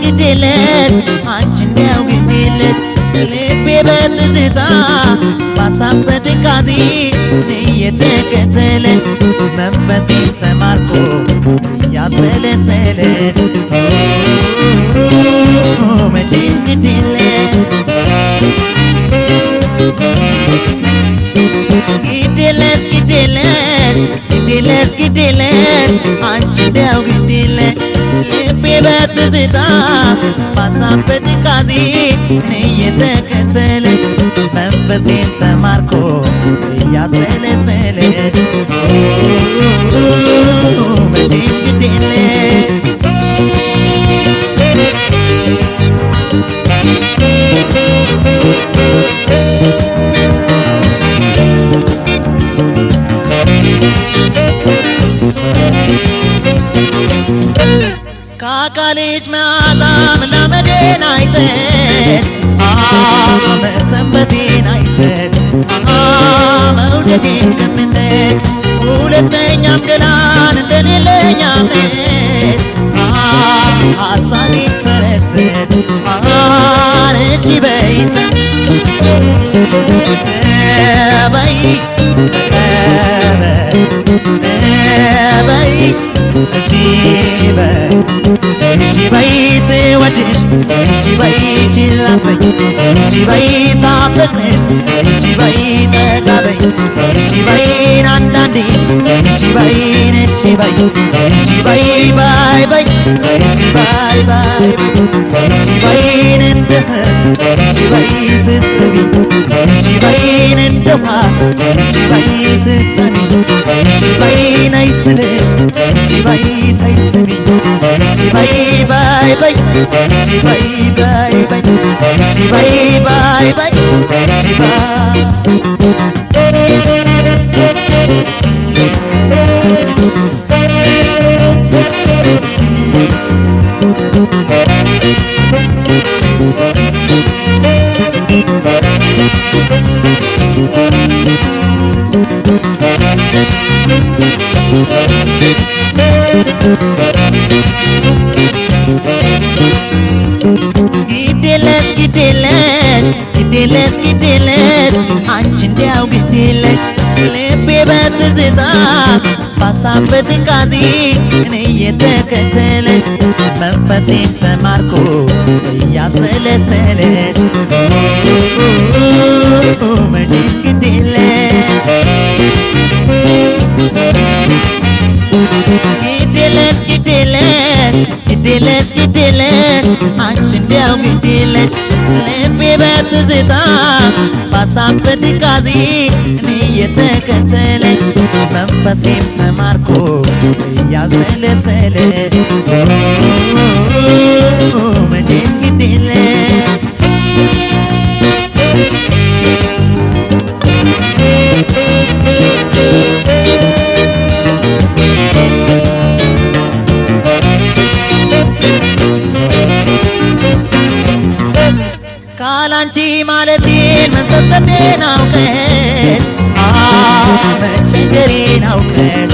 ግድለት አንቺ ነው ግድለት ልቤ በትዝታ ባሳብ በድጋዜ እየተከተለች መንፈሴ ተማርኮ ያብሰለሰለች መቼ ግድለት ግድለት አንቺ ነው ግድለት ልቤ በትዝታ ባሳብ በድጋዜ እየተከተለች መንፈሴን ተማርኮ ያብሰለሰለች መቼ ግድለት ካካልሽ መዓዛም ለመዴን አይተሽ መሰንበቴን አይተሽ መውደዴን ገምተሽ ሁለተኛም ገላን እንደሌለኝ አምነሽ ሐሳቤን ተረድተሽ እሺ በይ በይ በይ እሺ በይ ስወድሽ እሺ በይ ችላ አትበይ እሺ በይ ሳፈቅርሽ እሺ በይ ጠጋ በይ እሺ በይን አንዳንዴ እሺ በይን እሺ በይ እሺ በይ ባይ በይ እሺ ባይ ባይ እሺ በይን እንደ እሺ በይ ስትቢ እሺ በይን እንደ ውሃ እሺ በይ ስትጠቢ እሺ በይ ነይ ስልሽ እሺ በይ ተይ ስሚኝ እሺ በይ ባይ በይ እሺ በይ ባይ በይ እሺ በይ ባይ በይ እሺ ባይ ግድለት አንቺ እንዲያው ግድለት ልቤ በትዝታ ባሳብ በትካዜ እየተከተለች መንፈሴን ተማርኮ እያብሰለሰለች መቼ ግድለት አንቺ እንዲያው ግድለት ልቤ በትዝታ ባሳብ በትካዜ እየተከተለች መንፈሴን ተማርኮ እያብሰለሰለች መቼ ግድለት ካላንቺ ማለቴን መንሰብሰቤን አውቀሽ መቸገሬን አውቀሽ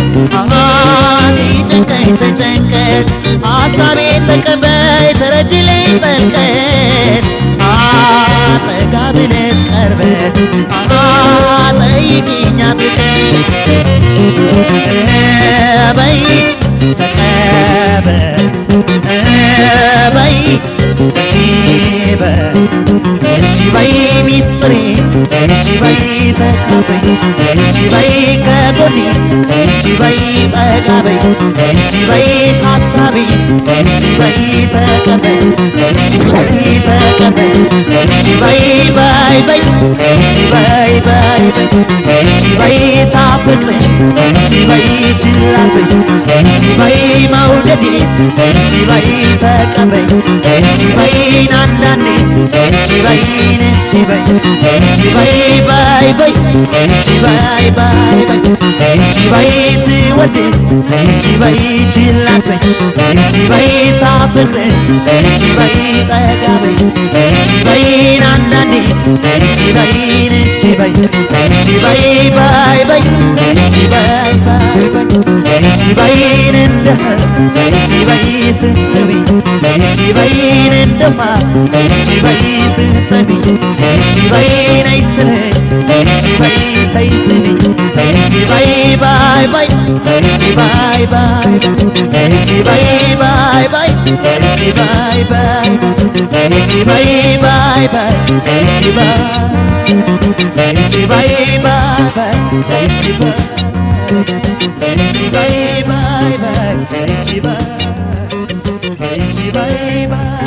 ሲጨንቀኝ ተጨንቀሽ ሐሳቤን ተቀበይ ተረጅልኝ ጠልቀሽ ጠጋ ብለሽ ቀርበሽ ጠይቂኝ አጥብቀሽ በይ ተቀበል በይ እሺ በይ እሺ በይ ሚስጥሬ እሺ በይ ተቀበይ እሺ በይ ከጎኔ እሺ በይ ጠጋ በይ እሺ በይ ሐሳቤ እሺ በይ ተቀበይ እሺ በይ ተቀበይ እሺ በይ ባይ በይ እሺ በይ ባይ በይ እሺ በይ ሳፍቅርሽ እሺ በይ ችላ በይ እሺ በይ መውደድ መውደዴ እሺ በይ ተቀበይ እሺ በይን አንዳንዴ እሺ በይን እሺ በይ እሺ በይ ባይ በይ እሺ በይ ባይ በይ እሺ በይ ስወድሽ እሺ በይ ችላ አትበይ እሺ በይ ሳፍቅርሽ እሺ በይ ጠጋ በይ እሺ በይን አንዳንዴ እሺ በይን እሺ በይ እሺ በይ ባይ በይ እሺ በይ ባይ በይ እሺ በይን እንደህ እሺ በይ ስትቢ እሺ በይን እንደማ እሺ በይ ስትቢ እሺ በይን አይስለኝ እሺ በይ ተይ ስሚ እሺ በይ ባይ ባይ እሺ ባይ ባይ እሺ በይ ባይ ባይ እሺ ባይ ባይ እሺ በይ ባይ ባይ እሺ ባይ እሺ በይ ባይ ባይ እሺ ባይ እሺ በይ ባይ ባይ እሺ ባይ እሺ በይ ባይ